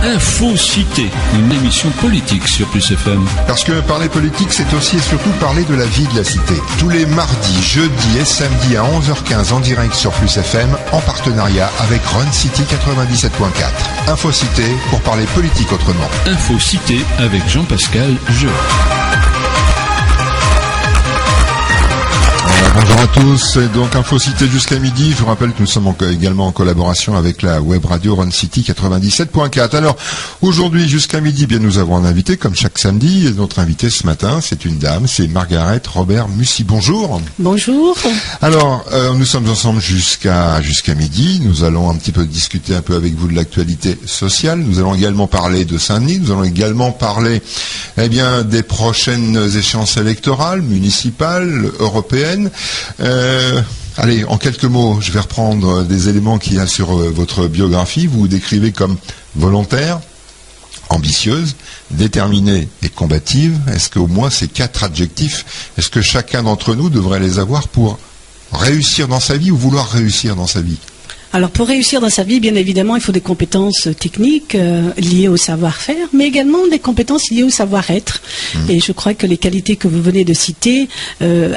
Info-Cité, une émission politique sur Plus FM. Parce que parler politique, c'est aussi et surtout parler de la vie de la cité. Tous les mardis, jeudis et samedis à 11h15 en direct sur Plus FM, en partenariat avec Run City 97.4. Info-Cité pour parler politique autrement. Info-Cité avec Jean-Pascal Jeu. Bonjour à tous, donc Info-Cité jusqu'à midi. Je vous rappelle que nous sommes également en collaboration avec la web radio Run City 97.4. Alors, aujourd'hui jusqu'à midi, bien nous avons un invité comme chaque samedi. Et notre invité ce matin, c'est une dame, c'est Margaret Robert-Mussy. Bonjour. Bonjour. Alors, nous sommes ensemble jusqu'à midi. Nous allons un petit peu discuter un peu avec vous de l'actualité sociale. Nous allons également parler de Saint-Denis. Nous allons également parler, des prochaines échéances électorales, municipales, européennes. Allez, en quelques mots, je vais reprendre des éléments qu'il y a sur votre biographie. Vous vous décrivez comme volontaire, ambitieuse, déterminée et combative. Est-ce qu'au moins ces 4 adjectifs, est-ce que chacun d'entre nous devrait les avoir pour réussir dans sa vie ou vouloir réussir dans sa vie ? Alors pour réussir dans sa vie, bien évidemment, il faut des compétences techniques liées au savoir-faire, mais également des compétences liées au savoir-être. Et je crois que les qualités que vous venez de citer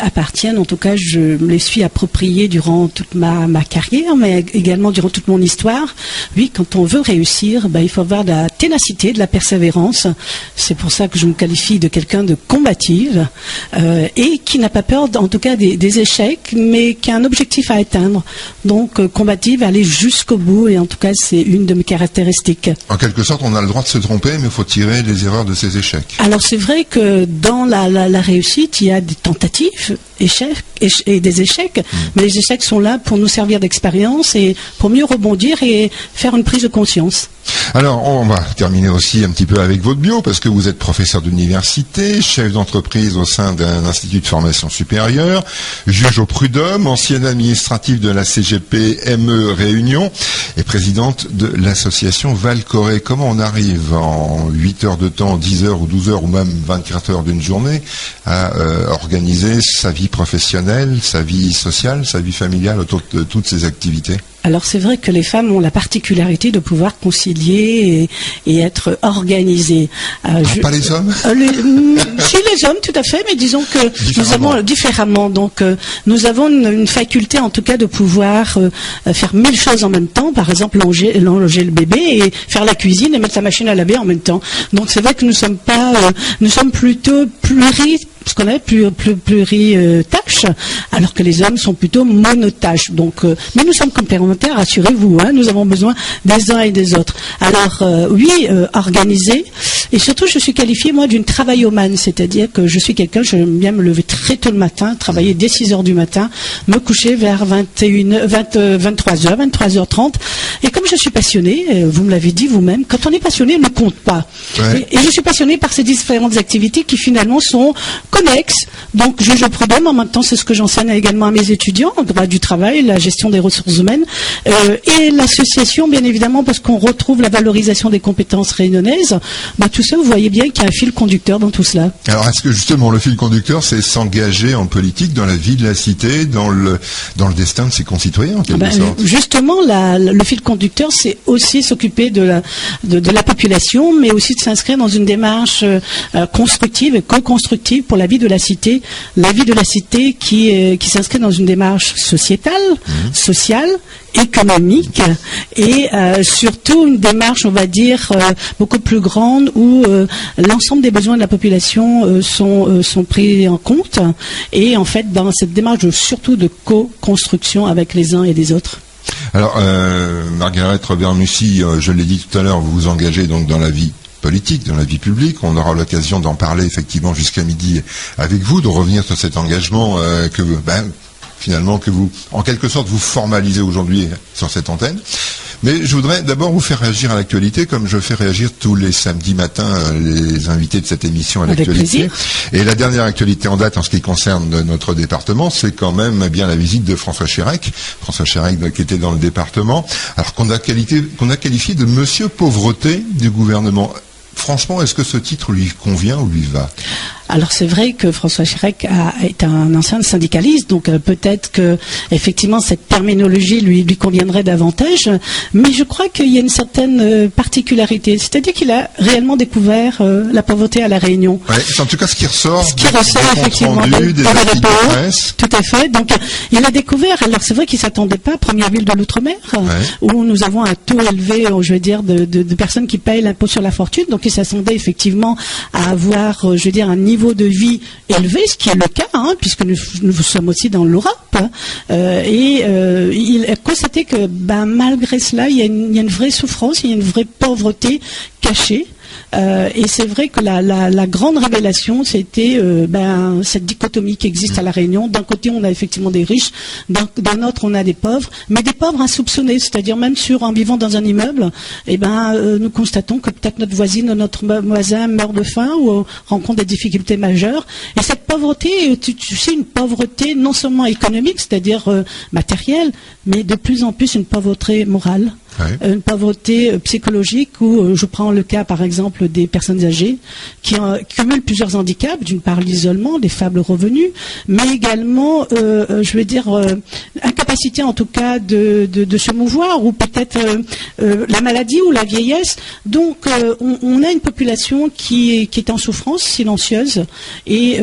appartiennent, en tout cas, je me les suis appropriées durant toute ma carrière, mais également durant toute mon histoire. Oui, quand on veut réussir, il faut avoir de la ténacité, de la persévérance. C'est pour ça que je me qualifie de quelqu'un de combative et qui n'a pas peur, en tout cas, des échecs, mais qui a un objectif à atteindre. Donc combative, aller jusqu'au bout, et en tout cas c'est une de mes caractéristiques. En quelque sorte, on a le droit de se tromper, mais il faut tirer les erreurs de ces échecs. Alors c'est vrai que dans la réussite, il y a des tentatives, échecs et des échecs, mais les échecs sont là pour nous servir d'expérience et pour mieux rebondir et faire une prise de conscience. Alors, on va terminer aussi un petit peu avec votre bio, parce que vous êtes professeur d'université, chef d'entreprise au sein d'un institut de formation supérieure, juge au prud'homme, ancienne administrative de la CGP ME Réunion et présidente de l'association Val-Corée. Comment on arrive en 8 heures de temps, 10 heures ou 12 heures ou même 24 heures d'une journée à organiser sa vie professionnelle, sa vie sociale, sa vie familiale autour de toutes ces activités ? Alors c'est vrai que les femmes ont la particularité de pouvoir concilier et être organisées. Pas les hommes Si, les hommes, tout à fait, mais disons que nous avons différemment. Donc nous avons une faculté en tout cas de pouvoir faire 1000 choses en même temps. Par exemple, longer le bébé et faire la cuisine et mettre la machine à laver en même temps. Donc c'est vrai que nous sommes plutôt ce qu'on appelle pluritâches, alors que les hommes sont plutôt monotâches. Donc, mais nous sommes complémentaires, rassurez-vous, nous avons besoin des uns et des autres. Alors, organiser, et surtout je suis qualifiée, moi, d'une travaillomane, c'est-à-dire que je suis quelqu'un, j'aime bien me lever très tôt le matin, travailler dès 6 heures du matin, me coucher vers 23h, 23h30, et comme je suis passionnée, vous me l'avez dit vous-même, quand on est passionné, on ne compte pas. Ouais. Et je suis passionnée par ces différentes activités qui finalement sont connexes. Donc, juge au prud'homme, en même temps, c'est ce que j'enseigne également à mes étudiants, le droit du travail, la gestion des ressources humaines, et l'association, bien évidemment, parce qu'on retrouve la valorisation des compétences réunionnaises. Tout ça, vous voyez bien qu'il y a un fil conducteur dans tout cela. Alors, est-ce que justement, le fil conducteur, c'est s'engager en politique, dans la vie de la cité, dans le destin de ses concitoyens, en quelque sorte ? Justement, le fil conducteur, c'est aussi s'occuper de la population, mais aussi de s'inscrire dans une démarche constructive et co-constructive pour la vie de la cité. La vie de la cité qui s'inscrit dans une démarche sociétale, sociale, économique et surtout une démarche, on va dire, beaucoup plus grande où l'ensemble des besoins de la population sont pris en compte et en fait dans cette démarche surtout de co-construction avec les uns et les autres. Alors, Margaret Robert-Mussy, je l'ai dit tout à l'heure, vous vous engagez donc dans la vie politique, dans la vie publique. On aura l'occasion d'en parler effectivement jusqu'à midi avec vous, de revenir sur cet engagement que vous, en quelque sorte, vous formalisez aujourd'hui sur cette antenne. Mais je voudrais d'abord vous faire réagir à l'actualité, comme je fais réagir tous les samedis matins les invités de cette émission à l'actualité. Et la dernière actualité en date en ce qui concerne notre département, c'est quand même bien la visite de François Chérèque. François Chérèque qui était dans le département, alors qu'on a qualifié de Monsieur Pauvreté du gouvernement. Franchement, est-ce que ce titre lui convient ou lui va ? Alors c'est vrai que François Chirac est un ancien syndicaliste, donc peut-être que effectivement cette terminologie lui conviendrait davantage, mais je crois qu'il y a une certaine particularité, c'est-à-dire qu'il a réellement découvert la pauvreté à La Réunion. Ouais, c'est en tout cas ce qui ressort Effectivement des articles de presse. Tout à fait. Donc il a découvert, alors c'est vrai qu'il ne s'attendait pas, première ville de l'outre-mer, où nous avons un taux élevé, je veux dire, de personnes qui payent l'impôt sur la fortune, donc il s'attendait effectivement à avoir, je veux dire, un niveau de vie élevé, ce qui est le cas, puisque nous sommes aussi dans l'Europe, il a constaté que malgré cela, il y a une vraie souffrance, il y a une vraie pauvreté cachée. Et c'est vrai que la grande révélation, c'était cette dichotomie qui existe à La Réunion. D'un côté, on a effectivement des riches, d'un autre, on a des pauvres, mais des pauvres insoupçonnés, c'est-à-dire même en vivant dans un immeuble, nous constatons que peut-être notre voisine ou notre voisin meurt de faim ou rencontre des difficultés majeures. Et cette pauvreté, tu sais, une pauvreté non seulement économique, c'est-à-dire matérielle, mais de plus en plus une pauvreté morale. Une pauvreté psychologique où je prends le cas par exemple des personnes âgées qui cumulent plusieurs handicaps, d'une part l'isolement, les faibles revenus, mais également incapacité en tout cas de se mouvoir ou peut-être la maladie ou la vieillesse. Donc on a une population qui est en souffrance silencieuse et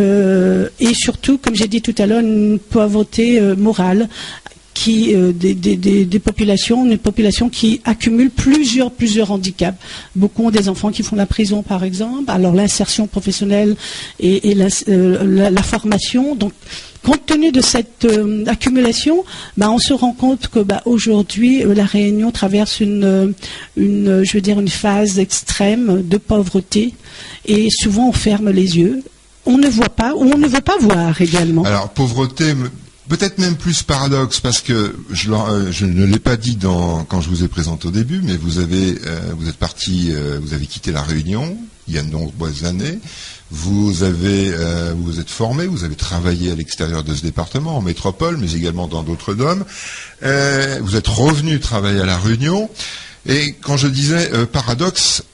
surtout, comme j'ai dit tout à l'heure, une pauvreté morale. Des populations, une population qui accumule plusieurs handicaps. Beaucoup ont des enfants qui font la prison, par exemple. Alors l'insertion professionnelle et la formation. Donc, compte tenu de cette accumulation, on se rend compte que aujourd'hui, La Réunion traverse une phase extrême de pauvreté. Et souvent, on ferme les yeux. On ne voit pas, ou on ne veut pas voir également. Alors, pauvreté. Peut-être même plus paradoxe, parce que je ne l'ai pas dit quand je vous ai présenté au début, mais vous êtes parti, vous avez quitté La Réunion il y a de nombreuses années. Vous vous êtes formé, vous avez travaillé à l'extérieur de ce département, en métropole, mais également dans d'autres DOM. Vous êtes revenu travailler à La Réunion. Et quand je disais paradoxe,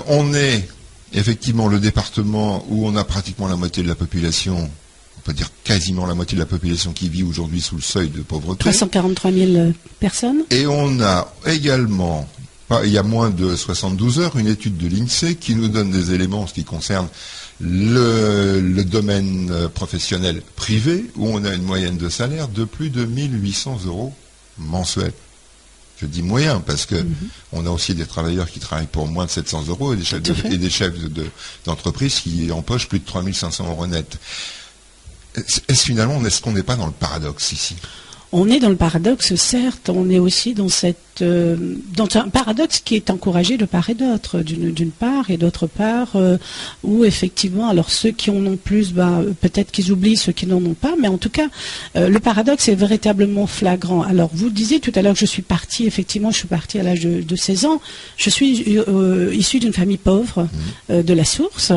on est effectivement le département où on a pratiquement la moitié de la population. On peut dire quasiment la moitié de la population qui vit aujourd'hui sous le seuil de pauvreté. 343 000 personnes. Et on a également, il y a moins de 72 heures, une étude de l'INSEE qui nous donne des éléments en ce qui concerne le domaine professionnel privé, où on a une moyenne de salaire de plus de 1 800 € mensuels. Je dis moyen parce que on a aussi des travailleurs qui travaillent pour moins de 700 € et des chefs d'entreprise qui empochent plus de 3 500 € net. Est-ce qu'on n'est pas dans le paradoxe ici ? On est dans le paradoxe, certes, on est aussi dans un paradoxe qui est encouragé de part et d'autre, d'une part, et d'autre part, où effectivement, alors ceux qui en ont plus, peut-être qu'ils oublient ceux qui n'en ont pas, mais en tout cas, le paradoxe est véritablement flagrant. Alors, vous disiez tout à l'heure que je suis partie à l'âge de 16 ans, je suis issue d'une famille pauvre, de la source.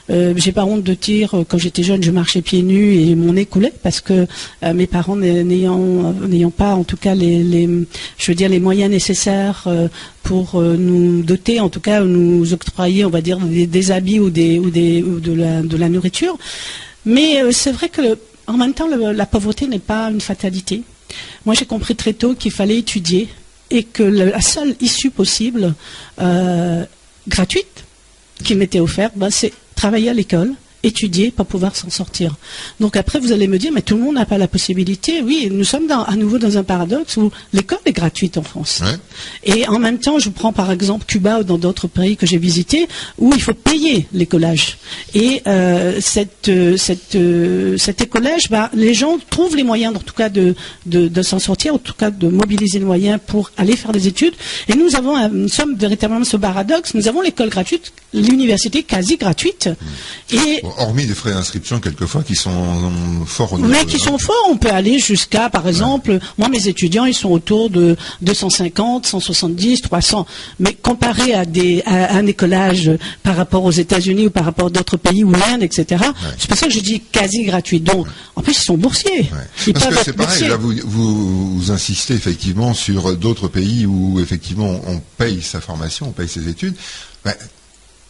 J'ai pas honte de dire, quand j'étais jeune, je marchais pieds nus et mon nez coulait, parce que mes parents n'ayant pas, en tout cas, les moyens nécessaires pour nous doter, en tout cas, nous octroyer, on va dire, des habits ou de la nourriture. Mais c'est vrai que, en même temps, la pauvreté n'est pas une fatalité. Moi, j'ai compris très tôt qu'il fallait étudier et que la seule issue possible, gratuite, qui m'était offerte, c'est travailler à l'école, étudier pour pouvoir s'en sortir. Donc après, vous allez me dire, mais tout le monde n'a pas la possibilité. Oui, nous sommes à nouveau dans un paradoxe où l'école est gratuite en France. Ouais. Et en même temps, je prends par exemple Cuba ou dans d'autres pays que j'ai visités, où il faut payer l'écolage. Et cet écolage, les gens trouvent les moyens, en tout cas, de s'en sortir, en tout cas de mobiliser les moyens pour aller faire des études. Et nous sommes véritablement ce paradoxe. Nous avons l'école gratuite, l'université quasi gratuite. Et hormis des frais d'inscription quelquefois qui sont forts. Mais qui sont forts, on peut aller jusqu'à, par exemple, moi mes étudiants ils sont autour de 250, 170, 300. Mais comparé à un écolage par rapport aux États-Unis ou par rapport à d'autres pays ou l'Inde, etc. C'est pour ça que je dis quasi gratuit. Donc, en plus ils sont boursiers. Ouais. Parce que c'est pareil, là vous insistez effectivement sur d'autres pays où effectivement on paye sa formation, on paye ses études.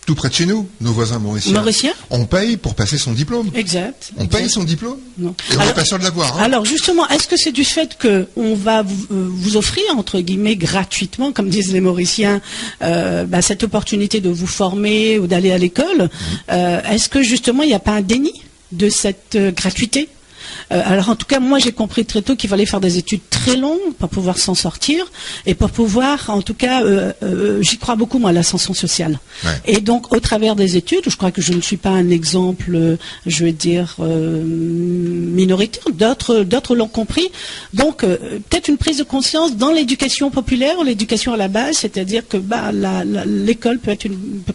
tout près de chez nous, nos voisins mauriciens. On paye pour passer son diplôme. Exact. On paye son diplôme. Non. Et on n'est pas sûr de l'avoir. Hein. Alors justement, est-ce que c'est du fait qu'on va vous offrir, entre guillemets, gratuitement, comme disent les Mauriciens, cette opportunité de vous former ou d'aller à l'école, est-ce que justement il n'y a pas un déni de cette gratuité ? Alors en tout cas, moi j'ai compris très tôt qu'il fallait faire des études très longues pour pouvoir s'en sortir et pour pouvoir, en tout cas, j'y crois beaucoup moi à l'ascension sociale. Ouais. Et donc au travers des études, je crois que je ne suis pas un exemple, je veux dire, minoritaire, d'autres l'ont compris. Donc peut-être une prise de conscience dans l'éducation populaire, l'éducation à la base, c'est-à-dire que l'école peut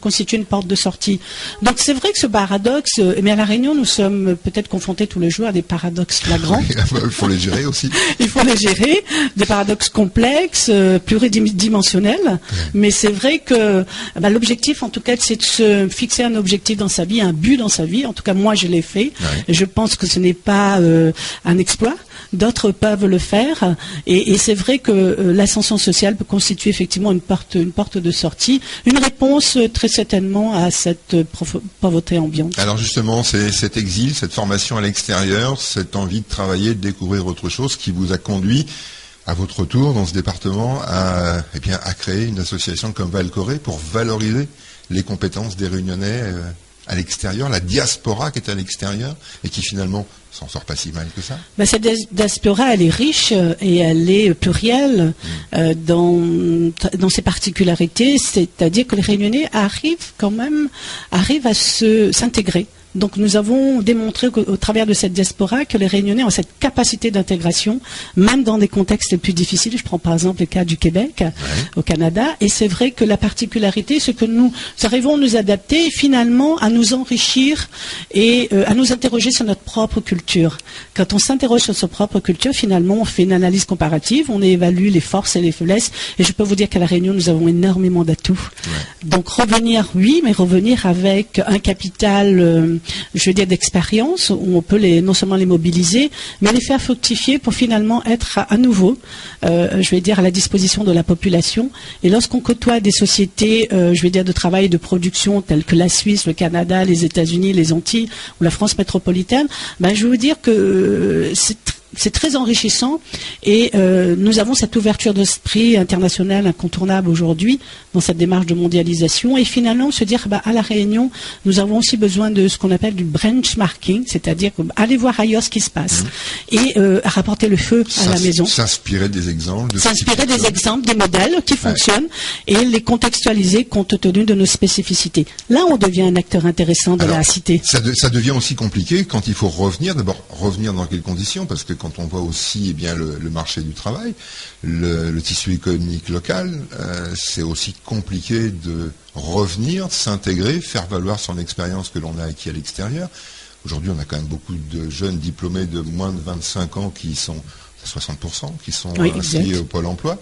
constituer une porte de sortie. Donc c'est vrai que ce paradoxe, mais à La Réunion nous sommes peut-être confrontés tous les jours à des paradoxes flagrants. Il faut les gérer aussi. Il faut les gérer, des paradoxes complexes, pluridimensionnels. Mais c'est vrai que l'objectif, en tout cas, c'est de se fixer un objectif dans sa vie, un but dans sa vie. En tout cas, moi, je l'ai fait. Et je pense que ce n'est pas un exploit. D'autres peuvent le faire. Et c'est vrai que l'ascension sociale peut constituer effectivement une porte de sortie, une réponse très certainement à cette pauvreté ambiante. Alors justement, c'est cet exil, cette formation à l'extérieur, cette envie de travailler, de découvrir autre chose qui vous a conduit à votre retour dans ce département à créer une association comme Valcorée pour valoriser les compétences des Réunionnais à l'extérieur, la diaspora qui est à l'extérieur et qui finalement s'en sort pas si mal que ça. Cette diaspora, elle est riche et elle est plurielle dans ses particularités, c'est-à-dire que les Réunionnais arrivent à s'intégrer. Donc nous avons démontré au travers de cette diaspora que les Réunionnais ont cette capacité d'intégration, même dans des contextes les plus difficiles. Je prends par exemple le cas du Québec, au Canada, et c'est vrai que la particularité, c'est que nous arrivons à nous adapter et finalement à nous enrichir et à nous interroger sur notre propre culture. Quand on s'interroge sur sa propre culture, finalement on fait une analyse comparative, on évalue les forces et les faiblesses, et je peux vous dire qu'à La Réunion, nous avons énormément d'atouts. Donc revenir, oui, mais revenir avec un capital je veux dire d'expérience, où on peut non seulement les mobiliser, mais les faire fructifier pour finalement être à nouveau, je vais dire, à la disposition de la population. Et lorsqu'on côtoie des sociétés, je vais dire, de travail et de production telles que la Suisse, le Canada, les États-Unis, les Antilles ou la France métropolitaine, je veux vous dire que c'est très enrichissant et nous avons cette ouverture d'esprit internationale incontournable aujourd'hui dans cette démarche de mondialisation et finalement se dire à La Réunion nous avons aussi besoin de ce qu'on appelle du benchmarking, c'est-à-dire aller voir ailleurs ce qui se passe et rapporter le feu à la maison. S'inspirer des exemples. Des modèles qui fonctionnent et les contextualiser compte tenu de nos spécificités. Là on devient un acteur intéressant de la cité. Ça devient aussi compliqué quand il faut revenir. D'abord revenir dans quelles conditions, parce que quand on voit aussi le marché du travail, le tissu économique local, c'est aussi compliqué de revenir, s'intégrer, faire valoir son expérience que l'on a acquis à l'extérieur. Aujourd'hui, on a quand même beaucoup de jeunes diplômés de moins de 25 ans qui sont à 60%, qui sont inscrits au Pôle emploi.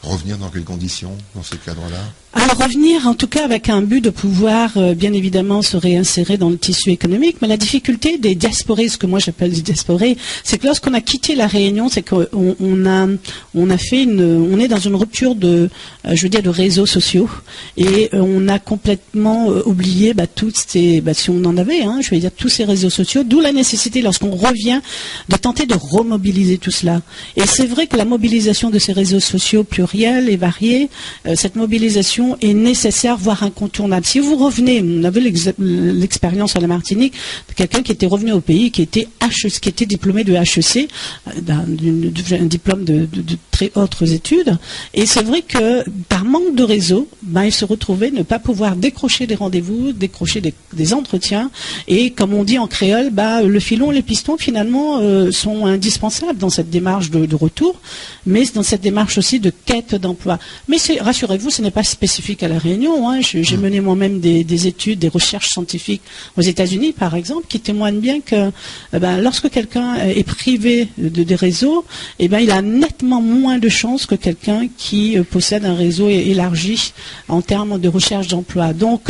Revenir dans quelles conditions dans ce cadre-là? Alors revenir en tout cas avec un but de pouvoir bien évidemment se réinsérer dans le tissu économique, mais la difficulté des diasporés, ce que moi j'appelle des diasporés, c'est que lorsqu'on a quitté La Réunion, c'est qu'on on est dans une rupture de réseaux sociaux et on a complètement oublié toutes ces, si on en avait, tous ces réseaux sociaux, d'où la nécessité lorsqu'on revient de tenter de remobiliser tout cela. Et c'est vrai que la mobilisation de ces réseaux sociaux pluriels et variés, cette mobilisation est nécessaire, voire incontournable. Si vous revenez, on avait l'expérience à la Martinique de quelqu'un qui était revenu au pays, qui était diplômé de HEC, un diplôme de très hautes études, et c'est vrai que par manque de réseau, il se retrouvait ne pas pouvoir décrocher des rendez-vous, décrocher des entretiens, et comme on dit en créole, le filon et les pistons finalement sont indispensables dans cette démarche de retour, mais dans cette démarche aussi de quête d'emploi. Mais rassurez-vous, ce n'est pas spécifique à La Réunion. J'ai mené moi-même des études, des recherches scientifiques aux États-Unis, par exemple, qui témoignent bien que lorsque quelqu'un est privé des réseaux, il a nettement moins de chances que quelqu'un qui possède un réseau élargi en termes de recherche d'emploi. Donc,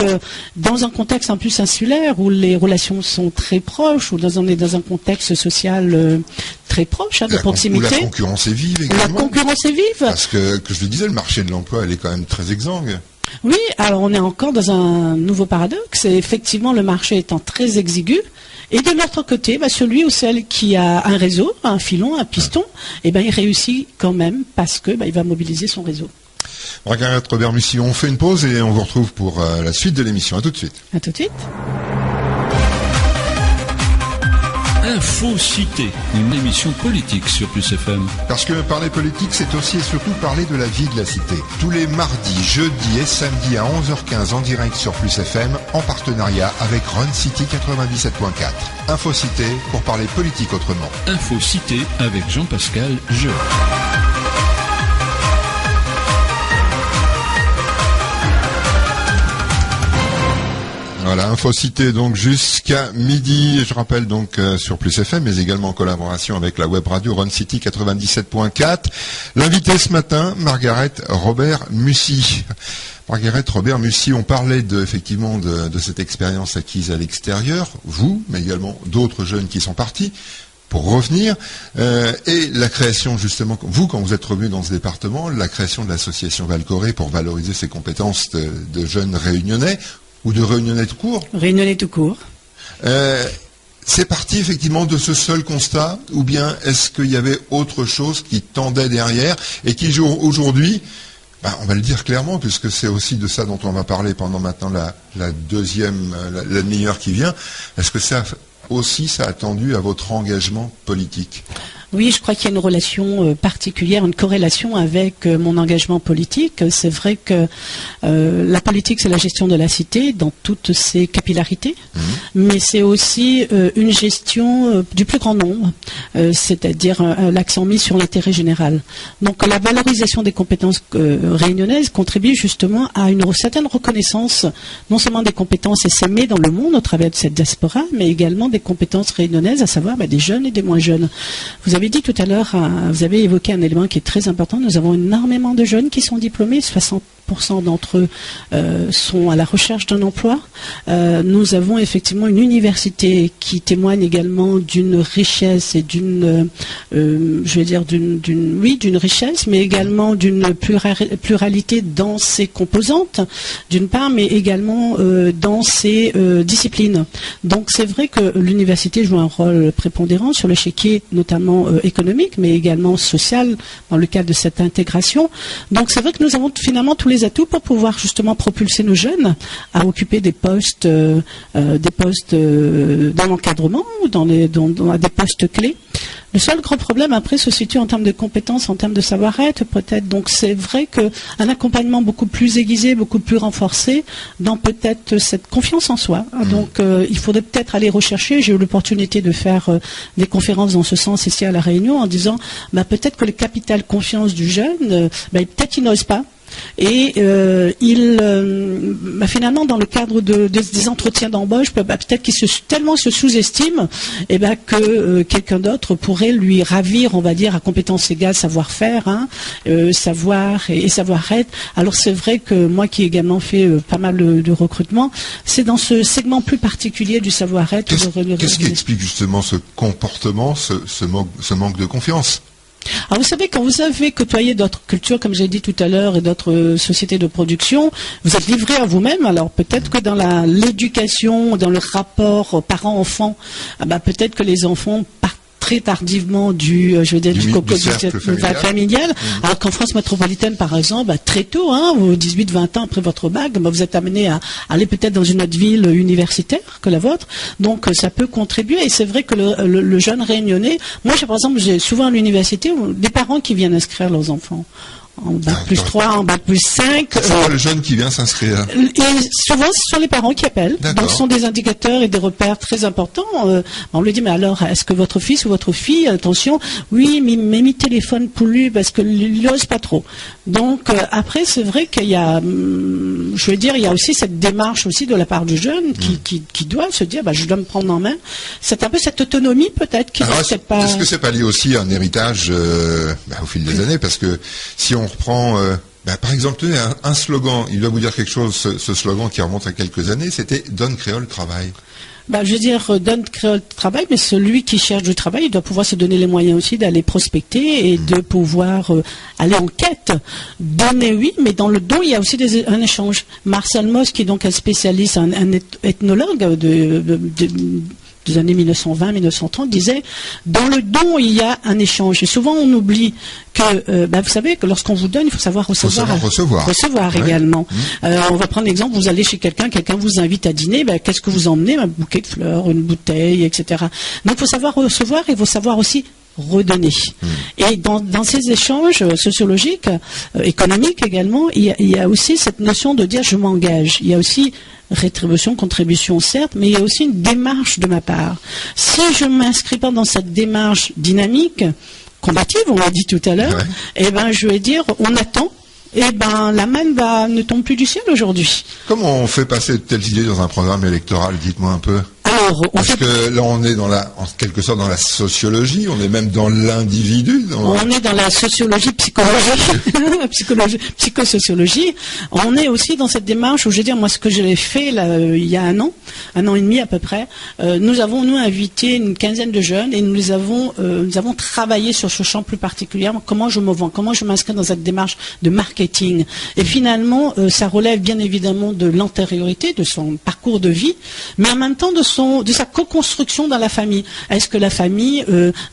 dans un contexte en plus insulaire, où les relations sont très proches, où on est dans un contexte social très proche, de proximité. Où la concurrence est vive également. La concurrence est vive. Parce que je le disais, le marché de l'emploi, elle est quand même très exsangue. Oui, alors on est encore dans un nouveau paradoxe. Et effectivement, le marché étant très exigu. Et de l'autre côté, celui ou celle qui a un réseau, un filon, un piston, il réussit quand même parce que il va mobiliser son réseau. Margaret Robert-Mussy, on fait une pause et on vous retrouve pour la suite de l'émission. À tout de suite. À tout de suite. Info-Cité, une émission politique sur Plus FM. Parce que parler politique, c'est aussi et surtout parler de la vie de la cité. Tous les mardis, jeudis et samedis à 11h15 en direct sur Plus FM, en partenariat avec Run City 97.4. Info-Cité pour parler politique autrement. Info-Cité avec Jean-Pascal Jeu. Voilà, Info-Cité donc jusqu'à midi. Je rappelle donc sur Plus FM, mais également en collaboration avec la web radio Run City 97.4. L'invité ce matin, Margaret Robert-Mussy. Margaret Robert-Mussy, on parlait effectivement de cette expérience acquise à l'extérieur, vous, mais également d'autres jeunes qui sont partis pour revenir, et la création justement, vous quand vous êtes revenu dans ce département, la création de l'association Valcorée pour valoriser ces compétences de jeunes réunionnais, ou de Réunionnais tout court. Réunionnais tout court. C'est parti effectivement de ce seul constat, ou bien est-ce qu'il y avait autre chose qui tendait derrière et qui aujourd'hui, on va le dire clairement, puisque c'est aussi de ça dont on va parler pendant maintenant la demi-heure qui vient, est-ce que ça a tendu à votre engagement politique ? Oui, je crois qu'il y a une relation particulière, une corrélation avec mon engagement politique. C'est vrai que la politique, c'est la gestion de la cité dans toutes ses capillarités, mais c'est aussi une gestion du plus grand nombre, c'est-à-dire l'accent mis sur l'intérêt général. Donc la valorisation des compétences réunionnaises contribue justement à une certaine reconnaissance, non seulement des compétences essaimées dans le monde au travers de cette diaspora, mais également des compétences réunionnaises, à savoir des jeunes et des moins jeunes. Vous avez dit tout à l'heure, vous avez évoqué un élément qui est très important. Nous avons énormément de jeunes qui sont diplômés, 60% d'entre eux sont à la recherche d'un emploi. Nous avons effectivement une université qui témoigne également d'une richesse et d'une richesse, mais également d'une pluralité dans ses composantes, d'une part, mais également dans ses disciplines. Donc c'est vrai que l'université joue un rôle prépondérant sur l'échiquier, notamment économique, mais également social, dans le cadre de cette intégration. Donc c'est vrai que nous avons finalement tous les atouts pour pouvoir justement propulser nos jeunes à occuper des postes dans l'encadrement ou dans des postes clés. Le seul gros problème après se situe en termes de compétences, en termes de savoir-être peut-être. Donc c'est vrai qu'un accompagnement beaucoup plus aiguisé, beaucoup plus renforcé dans peut-être cette confiance en soi. Donc il faudrait peut-être aller rechercher, j'ai eu l'opportunité de faire des conférences dans ce sens ici à La Réunion en disant peut-être que le capital confiance du jeune, peut-être il n'ose pas. Et finalement, dans le cadre des entretiens d'embauche, peut-être qu'il tellement se sous-estime que quelqu'un d'autre pourrait lui ravir, on va dire, à compétences égales, savoir-faire, savoir et savoir-être. Alors c'est vrai que moi qui ai également fait pas mal de recrutement, c'est dans ce segment plus particulier du savoir-être. Qu'est-ce qui explique justement ce comportement, ce manque de confiance ? Alors vous savez, quand vous avez côtoyé d'autres cultures, comme j'ai dit tout à l'heure, et d'autres sociétés de production, vous êtes livré à vous-même. Alors peut-être que dans l'éducation, dans le rapport parents-enfants, peut-être que les enfants partent très tardivement du cercle familial. Alors qu'en France métropolitaine, par exemple, très tôt, 18-20 ans après votre bac, vous êtes amené à aller peut-être dans une autre ville universitaire que la vôtre. Donc ça peut contribuer. Et c'est vrai que le jeune réunionnais, moi par exemple, j'ai souvent à l'université des parents qui viennent inscrire leurs enfants. En bac plus 3, en bac plus 5. C'est pas le jeune qui vient s'inscrire. Et souvent, ce sont les parents qui appellent. Donc, ce sont des indicateurs et des repères très importants. On lui dit, mais alors, est-ce que votre fils ou votre fille, attention, oui, mais mis téléphone pour lui parce qu'il n'ose pas trop. Donc, après, c'est vrai qu'il y a, il y a aussi cette démarche aussi de la part du jeune qui doit se dire, je dois me prendre en main. C'est un peu cette autonomie, peut-être, qui n'est pas... Est-ce que c'est pas lié aussi à un héritage au fil des années? Parce que si on reprend Par exemple, tenez, un slogan, il doit vous dire quelque chose, ce slogan qui remonte à quelques années, c'était « Donne créole travail ». Je veux dire, donne créole travail, mais celui qui cherche du travail, il doit pouvoir se donner les moyens aussi d'aller prospecter et de pouvoir aller en quête. Donner, oui, mais dans le don, il y a aussi un échange. Marcel Mauss, qui est donc un spécialiste, un ethnologue des années 1920-1930, disait dans le don il y a un échange. Et souvent on oublie que, vous savez, que lorsqu'on vous donne, il faut savoir recevoir. Recevoir également. On va prendre l'exemple, vous allez chez quelqu'un vous invite à dîner, qu'est-ce que vous emmenez? Un bouquet de fleurs, une bouteille, etc. Donc il faut savoir recevoir et il faut savoir aussi redonner. Et dans ces échanges sociologiques, économiques également, il y a aussi cette notion de dire je m'engage. Il y a aussi rétribution, contribution, certes, mais il y a aussi une démarche de ma part. Si je ne m'inscris pas dans cette démarche dynamique, combative, on l'a dit tout à l'heure, je vais dire, on attend, la manne ne tombe plus du ciel aujourd'hui. Comment on fait passer de telles idées dans un programme électoral? Dites-moi un peu. Parce que là, on est en quelque sorte dans la sociologie, on est même dans l'individu. On est dans la sociologie, psychosociologie. On est aussi dans cette démarche où, je veux dire, moi, ce que j'ai fait là, il y a un an et demi à peu près, nous avons invité une quinzaine de jeunes et nous avons travaillé sur ce champ plus particulièrement, comment je me vends, comment je m'inscris dans cette démarche de marketing. Et finalement, ça relève bien évidemment de l'antériorité, de son parcours de vie, mais en même temps de sa co-construction dans la famille. Est-ce que la famille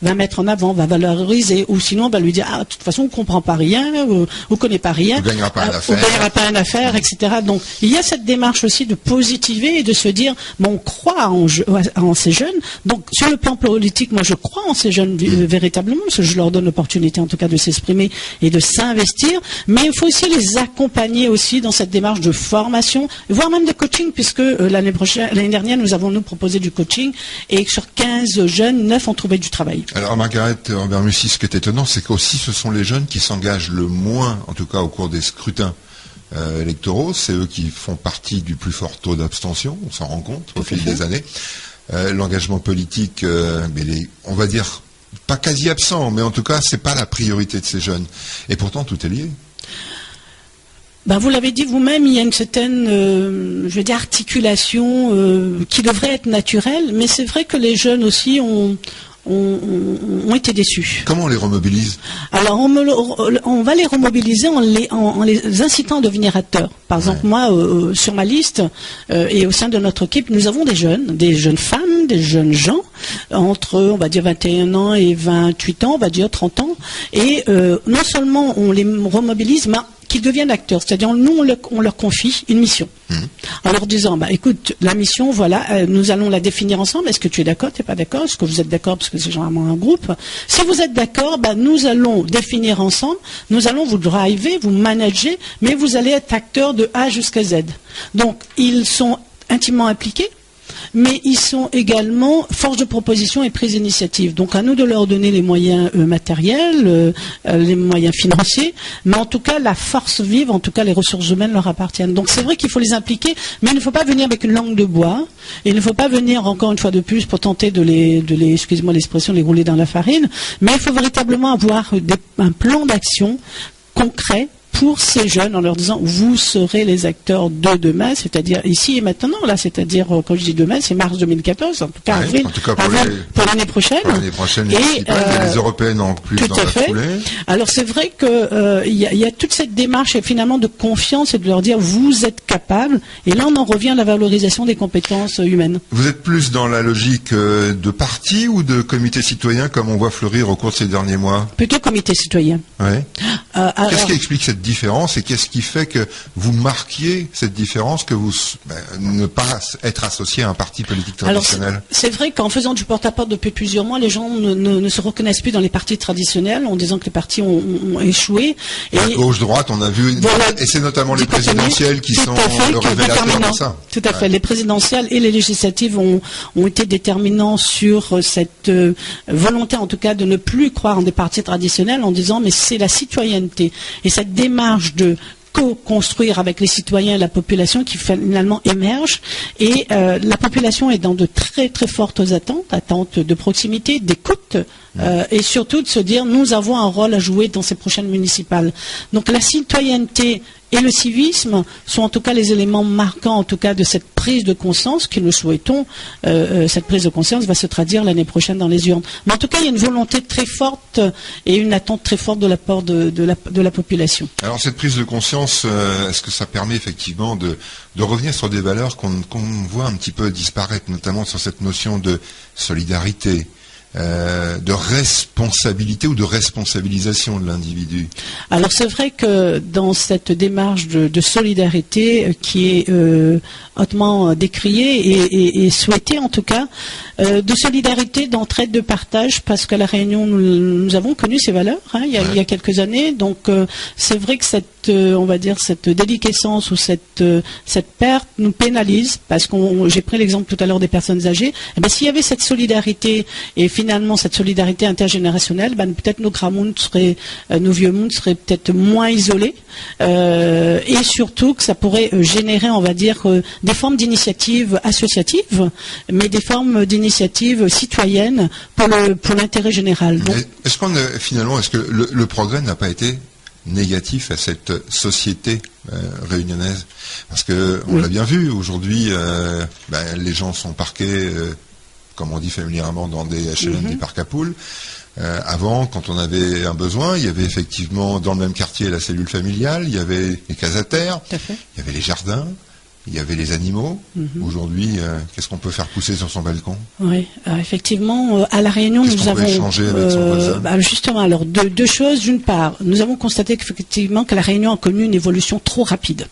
va mettre en avant, va valoriser, ou sinon va lui dire de toute façon on ne comprend pas rien, on ne connaît pas rien, on ne gagnera pas une affaire, etc. Donc il y a cette démarche aussi de positiver et de se dire on croit en ces jeunes. Donc sur le plan politique, moi je crois en ces jeunes véritablement, parce que je leur donne l'opportunité en tout cas de s'exprimer et de s'investir, mais il faut aussi les accompagner aussi dans cette démarche de formation, voire même de coaching, puisque l'année dernière nous avons proposé du coaching et sur 15 jeunes, 9 ont trouvé du travail. Alors Margaret Robert-Mussy, ce qui est étonnant, c'est qu'aussi ce sont les jeunes qui s'engagent le moins, en tout cas au cours des scrutins électoraux. C'est eux qui font partie du plus fort taux d'abstention, on s'en rend compte au fil des années. L'engagement politique, on va dire, pas quasi absent, mais en tout cas, c'est pas la priorité de ces jeunes. Et pourtant, tout est lié. Vous l'avez dit vous-même, il y a une certaine, articulation qui devrait être naturelle, mais c'est vrai que les jeunes aussi ont été déçus. Comment on les remobilise? Alors, on va les remobiliser en les incitant à devenir acteurs. Par exemple, moi, sur ma liste et au sein de notre équipe, nous avons des jeunes femmes, des jeunes gens, entre, on va dire, 21 ans et 28 ans, on va dire 30 ans. Et non seulement on les remobilise, mais qu'ils deviennent acteurs. C'est-à-dire, nous, on leur confie une mission. En leur disant, écoute, la mission, voilà, nous allons la définir ensemble. Est-ce que tu es d'accord, tu n'es pas d'accord? Est-ce que vous êtes d'accord? Parce que c'est généralement un groupe. Si vous êtes d'accord, nous allons définir ensemble, nous allons vous driver, vous manager, mais vous allez être acteurs de A jusqu'à Z. Donc, ils sont intimement impliqués, mais ils sont également force de proposition et prise d'initiative. Donc à nous de leur donner les moyens matériels, les moyens financiers, mais en tout cas la force vive, en tout cas les ressources humaines leur appartiennent. Donc c'est vrai qu'il faut les impliquer, mais il ne faut pas venir avec une langue de bois, et il ne faut pas venir encore une fois de plus pour tenter de les excusez-moi l'expression, les rouler dans la farine, mais il faut véritablement avoir un plan d'action concret pour ces jeunes en leur disant vous serez les acteurs de demain, c'est-à-dire ici et maintenant, là, c'est-à-dire quand je dis demain, c'est mars 2014, en tout cas avril, pour l'année prochaine. Pour l'année prochaine, et les européennes en plus dans la foulée. Alors c'est vrai que il y a toute cette démarche finalement de confiance et de leur dire vous êtes capables. Et là on en revient à la valorisation des compétences humaines. Vous êtes plus dans la logique de parti ou de comité citoyen comme on voit fleurir au cours de ces derniers mois? Plutôt comité citoyen. Ouais. Qu'est-ce qui explique cette différence et qu'est-ce qui fait que vous marquiez cette différence, que vous ne pas être associé à un parti politique traditionnel? Alors, c'est vrai qu'en faisant du porte-à-porte depuis plusieurs mois, les gens ne se reconnaissent plus dans les partis traditionnels en disant que les partis ont échoué. Et gauche-droite, on a vu, et c'est notamment les présidentielles qui sont le révélateur de ça. Tout à fait. Les présidentielles et les législatives ont été déterminants sur cette volonté, en tout cas, de ne plus croire en des partis traditionnels en disant mais c'est la citoyenneté et cette démarche de co-construire avec les citoyens et la population qui finalement émerge et la population est dans de très très fortes attentes de proximité, d'écoute, et surtout de se dire nous avons un rôle à jouer dans ces prochaines municipales. Donc la citoyenneté et le civisme sont en tout cas les éléments marquants en tout cas de cette prise de conscience que nous souhaitons. Cette prise de conscience va se traduire l'année prochaine dans les urnes. Mais en tout cas, il y a une volonté très forte et une attente très forte de la part de la population. Alors cette prise de conscience, est-ce que ça permet effectivement de revenir sur des valeurs qu'on voit un petit peu disparaître, notamment sur cette notion de solidarité, de responsabilité ou de responsabilisation de l'individu? Alors c'est vrai que dans cette démarche de solidarité qui est hautement décriée et souhaitée en tout cas, de solidarité, d'entraide, de partage, parce qu'à La Réunion nous avons connu ces valeurs il y a quelques années, donc c'est vrai que on va dire cette déliquescence ou cette perte nous pénalise, parce que j'ai pris l'exemple tout à l'heure des personnes âgées. Eh bien, s'il y avait cette solidarité et finalement cette solidarité intergénérationnelle, peut-être nos vieux mondes seraient peut-être moins isolés, et surtout que ça pourrait générer, on va dire, des formes d'initiatives associatives, mais des formes d'initiatives citoyennes pour l'intérêt général. Donc, est-ce que le progrès n'a pas été négatif à cette société réunionnaise? Parce que on l'a bien vu aujourd'hui, les gens sont parqués, comme on dit familièrement, dans des HLM, des parcs à poules. Avant, quand on avait un besoin, il y avait effectivement dans le même quartier la cellule familiale, il y avait les casataires, il y avait les jardins, il y avait les animaux. Aujourd'hui, qu'est-ce qu'on peut faire pousser sur son balcon? Oui, effectivement, à La Réunion, nous avons échanger avec son voisin. Justement, alors deux choses. D'une part, nous avons constaté qu'effectivement que La Réunion a connu une évolution trop rapide.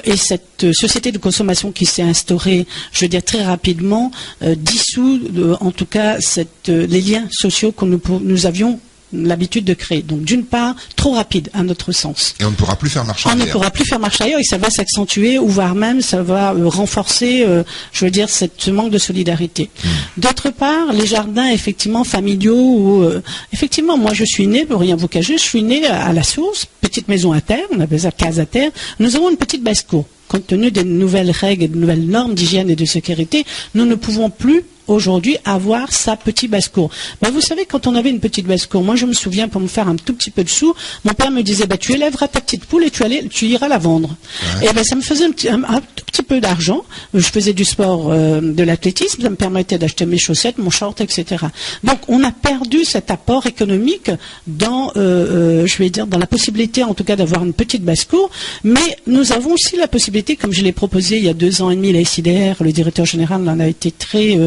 Et cette société de consommation qui s'est instaurée, je veux dire très rapidement, dissout en tout cas les liens sociaux que nous avions l'habitude de créer. Donc d'une part, trop rapide à notre sens. Et on ne pourra plus faire marche arrière. On ne pourra plus faire marche arrière et ça va s'accentuer ou voire même ça va renforcer, je veux dire, ce manque de solidarité. D'autre part, les jardins effectivement familiaux, effectivement, moi je suis née, pour rien vous cacher, je suis née à la source, petite maison à terre, on appelle ça case à terre. Nous avons une petite basse-cour. Compte tenu des nouvelles règles et des nouvelles normes d'hygiène et de sécurité, nous ne pouvons plus aujourd'hui avoir sa petite basse-cour. Vous savez, quand on avait une petite basse-cour, moi je me souviens, pour me faire un tout petit peu de sous, mon père me disait, tu élèveras ta petite poule et tu iras la vendre. Et ça me faisait un tout petit peu d'argent. Je faisais du sport, de l'athlétisme, ça me permettait d'acheter mes chaussettes, mon short, etc. Donc on a perdu cet apport économique dans, je vais dire, dans la possibilité en tout cas d'avoir une petite basse-cour, mais nous avons aussi la possibilité, comme je l'ai proposé il y a 2 ans et demi, la SIDR, le directeur général en a été très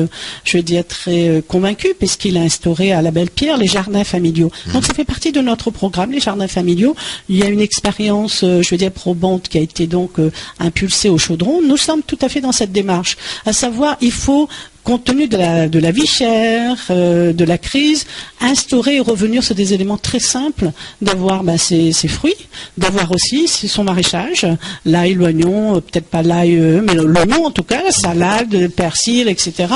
convaincu, puisqu'il a instauré à la Belle-Pierre les jardins familiaux. Donc ça fait partie de notre programme, les jardins familiaux. Il y a une expérience, probante qui a été donc impulsée au Chaudron. Nous sommes tout à fait dans cette démarche, à savoir, il faut, compte tenu de la vie chère, de la crise, instaurer et revenir sur des éléments très simples, d'avoir ses fruits, d'avoir aussi son maraîchage, l'ail, l'oignon, peut-être pas l'ail, mais l'oignon en tout cas, la salade, le persil, etc.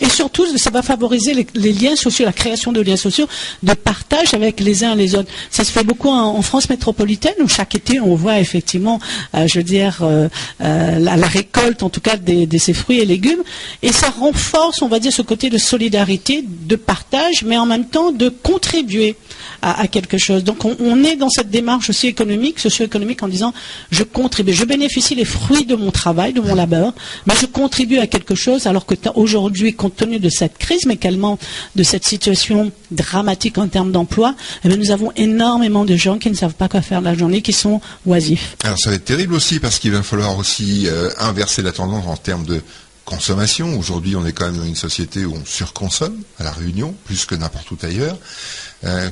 Et surtout, ça va favoriser les liens sociaux, la création de liens sociaux, de partage avec les uns et les autres. Ça se fait beaucoup en France métropolitaine, où chaque été, on voit effectivement, la récolte, en tout cas, de ces fruits et légumes, et ça renforce, on va dire, ce côté de solidarité, de partage, mais en même temps de contribuer à quelque chose. Donc on est dans cette démarche aussi économique, socio-économique, en disant je contribue, je bénéficie les fruits de mon travail, de mon labeur, mais je contribue à quelque chose, alors que aujourd'hui, compte tenu de cette crise, mais également de cette situation dramatique en termes d'emploi, nous avons énormément de gens qui ne savent pas quoi faire de la journée, qui sont oisifs. Alors ça va être terrible aussi, parce qu'il va falloir aussi inverser la tendance en termes de consommation. Aujourd'hui, on est quand même dans une société où on surconsomme, à La Réunion, plus que n'importe où ailleurs.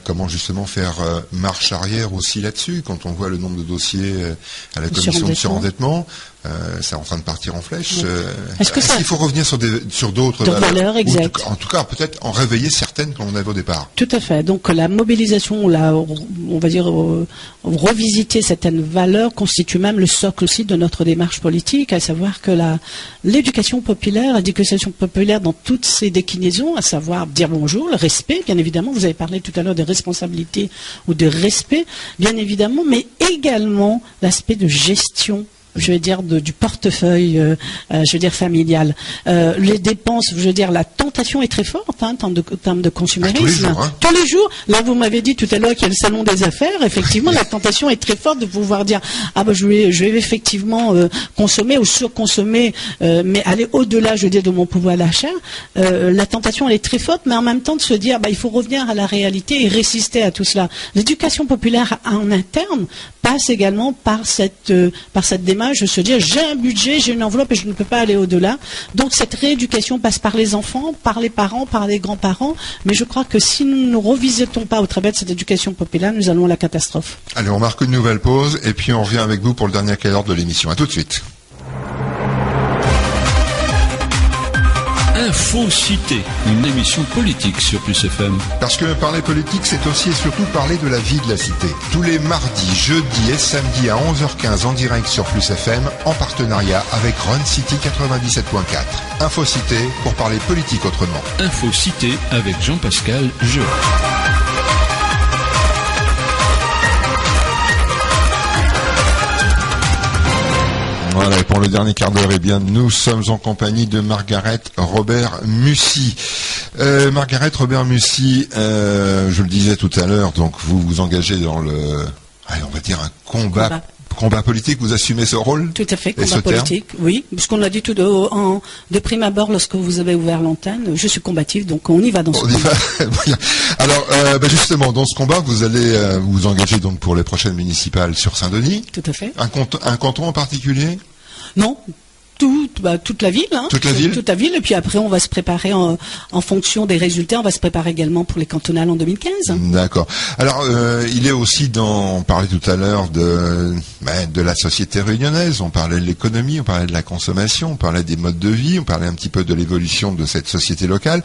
Comment justement faire marche arrière aussi là-dessus, quand on voit le nombre de dossiers à la commission de surendettement, c'est en train de partir en flèche. Est-ce qu'il faut revenir sur d'autres valeurs, exact. En tout cas, peut-être en réveiller certaines qu'on avait au départ. Tout à fait. Donc la mobilisation, on va dire revisiter certaines valeurs constitue même le socle aussi de notre démarche politique, à savoir que l'éducation populaire dans toutes ses déclinaisons, à savoir dire bonjour, le respect, bien évidemment, vous avez parlé tout à l'heure de responsabilité ou de respect, bien évidemment, mais également l'aspect de gestion je veux dire, du portefeuille, je veux dire, familial. Les dépenses, je veux dire, la tentation est très forte, hein, en termes de consumérisme. Tous les jours, hein. Tous les jours. Là, vous m'avez dit tout à l'heure qu'il y a le salon des affaires. Effectivement, la tentation est très forte de pouvoir dire, ah ben, je vais effectivement consommer ou surconsommer, mais aller au-delà, je veux dire, de mon pouvoir d'achat. La tentation, elle est très forte, mais en même temps de se dire, bah, il faut revenir à la réalité et résister à tout cela. L'éducation populaire en interne passe également par cette démarche de se dire, j'ai un budget, j'ai une enveloppe et je ne peux pas aller au-delà. Donc cette rééducation passe par les enfants, par les parents, par les grands-parents, mais je crois que si nous ne revisitons pas au travers de cette éducation populaire, nous allons à la catastrophe. Allez, on marque une nouvelle pause et puis on revient avec vous pour le dernier quart d'heure de l'émission. À tout de suite. Info Cité, une émission politique sur Plus FM. Parce que parler politique, c'est aussi et surtout parler de la vie de la cité. Tous les mardis, jeudis et samedis à 11h15 en direct sur Plus FM, en partenariat avec Run City 97.4. Info Cité pour parler politique autrement. Info Cité avec Jean-Pascal Jeu. Voilà, et pour le dernier quart d'heure, eh bien, nous sommes en compagnie de Margaret Robert-Mussy. Margaret Robert-Mussy, je le disais tout à l'heure, donc vous vous engagez dans on va dire un combat politique, vous assumez ce rôle? Tout à fait, combat politique, oui. Puisqu'on l'a dit tout de prime abord lorsque vous avez ouvert l'antenne, je suis combative, donc on y va dans ce combat. Alors, justement, dans ce combat, vous allez vous engager donc pour les prochaines municipales sur Saint-Denis. Tout à fait. Un canton en particulier? Non. Toute la ville, hein. Toute la ville, et puis après on va se préparer en fonction des résultats, on va se préparer également pour les cantonales en 2015. D'accord. Alors il est aussi on parlait tout à l'heure de la société réunionnaise, on parlait de l'économie, on parlait de la consommation, on parlait des modes de vie, on parlait un petit peu de l'évolution de cette société locale.